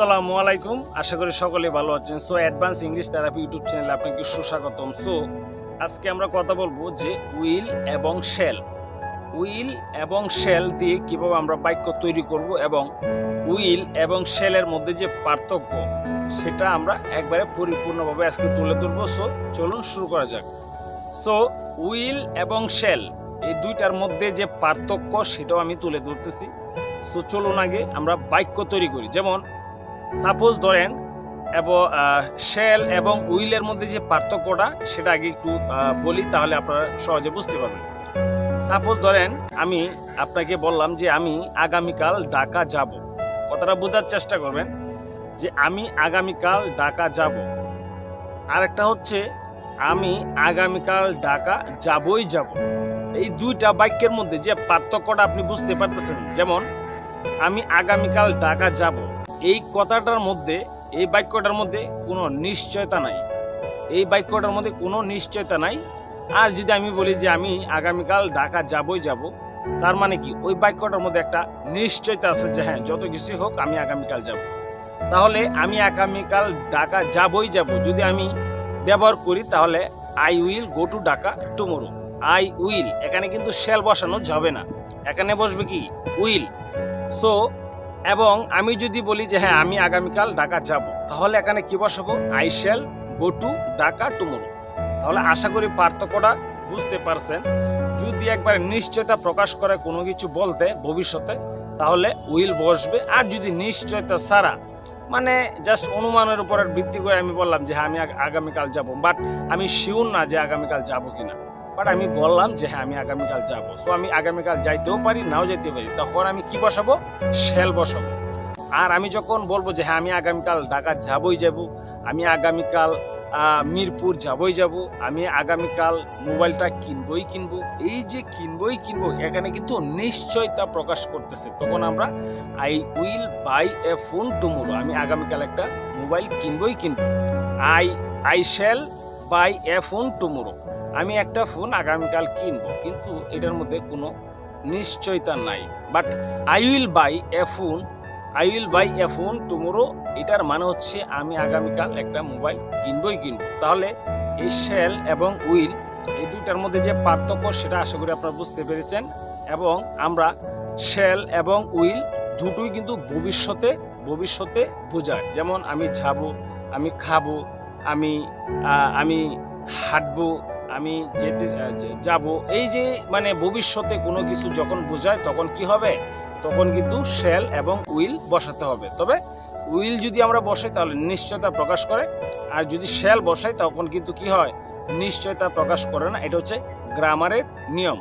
আসসালামু আলাইকুম, আশা করি সকলে ভালো আছেন। So advance English therapy YouTube চ্যানেলে আপনাকে সুস্বাগতম। সো আজকে আমরা কথা বলবো যে উইল এবং শেল। উইল এবং শেল দিয়ে কিভাবে আমরা বাক্য তৈরি করব এবং উইল এবং শেলের মধ্যে যে পার্থক্য সেটা আমরা একবারে পরিপূর্ণভাবে আজকে তুলে ধরবো। সো চলুন শুরু করা যাক। সো উইল এবং শেল এই দুইটার মধ্যে যে পার্থক্য সেটাও আমি তুলে ধরতেছি। সো চলুন আগে আমরা বাক্য তৈরি করি। যেমন সাপোজ ধরেন শেল এবং উইলের মধ্যে যে পার্থক্যটা সেটা আগে একটু বলি, তাহলে আপনারা সহজে বুঝতে পারবেন। সাপোজ ধরেন আমি আপনাকে বললাম যে আমি আগামীকাল ঢাকা যাব। কথাটা বোঝার চেষ্টা করবেন যে আমি আগামীকাল ঢাকা যাব। আরেকটা হচ্ছে আমি আগামীকাল ঢাকা যাবই যাব। এই দুইটা বাক্যের মধ্যে যে পার্থক্যটা আপনি বুঝতে পারতেছেন। যেমন আমি আগামীকাল ঢাকা যাব, এই কথাটার মধ্যে, এই বাক্যটার মধ্যে কোনো নিশ্চয়তা নাই। এই বাক্যটার মধ্যে কোনো নিশ্চয়তা নাই। আর যদি আমি বলি যে আমি আগামীকাল ঢাকা যাবই যাব, তার মানে কি ওই বাক্যটার মধ্যে একটা নিশ্চয়তা আছে যে হ্যাঁ, যত কিছুই হোক আমি আগামীকাল যাব। তাহলে আমি আগামীকাল ঢাকা যাবই যাব যদি আমি ব্যবহার করি, তাহলে I will go to Dhaka tomorrow. I will, এখানে কিন্তু শেল বসানো যাবে না, এখানে বসবে কি উইল। সো এবং আমি যদি বলি যে হ্যাঁ আমি আগামীকাল ঢাকা যাব, তাহলে এখানে কি বসাবো I shall go to Dhaka tomorrow. তাহলে আশা করি পার্থক্যটা বুঝতে পারছেন। যদি একবার নিশ্চয়তা প্রকাশ করে কোনো কিছু বলতে ভবিষ্যতে, তাহলে উইল বসবে। আর যদি নিশ্চয়তা ছাড়া, মানে জাস্ট অনুমানের উপর ভিত্তি করে আমি বললাম যে হ্যাঁ আমি আগামীকাল যাব, বাট আমি শিওর না যে আগামীকাল যাব কিনা, বাট আমি বললাম যে হ্যাঁ আমি আগামীকাল যাব। সো আমি আগামীকাল যাইতেও পারি, নাও যাইতে পারি, তখন আমি কি বসাবো শেল বসাবো। আর আমি যখন বলবো যে হ্যাঁ আমি আগামীকাল ঢাকা যাবই যাব, আমি আগামীকাল মিরপুর যাবই যাব, আমি আগামীকাল মোবাইলটা কিনবই কিনবো, এই যে কিনবই কিনবো এখানে কিন্তু নিশ্চয়তা প্রকাশ করতেছে। তখন আমরা I will buy A phone tomorrow, আমি আগামীকাল একটা মোবাইল কিনবই কিনবো। I shall buy A phone tomorrow, আমি একটা ফোন আগামীকাল কিনবো, কিন্তু এটার মধ্যে কোনো নিশ্চয়তা নাই। But I will buy A phone tomorrow, এটার মানে হচ্ছে আমি আগামীকাল একটা মোবাইল কিনবই কিনবো। তাহলে এই শেল এবং উইল এই দুইটার মধ্যে যে পার্থক্য সেটা আশা করি আপনারা বুঝতে পেরেছেন। এবং আমরা শেল এবং উইল দুটোই কিন্তু ভবিষ্যতে বোঝায়। যেমন আমি যাব, আমি খাবো, আমি হাঁটবো, আমি যাব, এই যে মানে ভবিষ্যতে কোনো কিছু যখন বোঝায় তখন কি হবে, তখন কিন্তু শেল এবং উইল বসাতে হবে। তবে উইল যদি আমরা বসাই তাহলে নিশ্চয়তা প্রকাশ করে, আর যদি শেল বসাই তখন কিন্তু কি হয়, নিশ্চয়তা প্রকাশ করে না। এটা হচ্ছে গ্রামারের নিয়ম।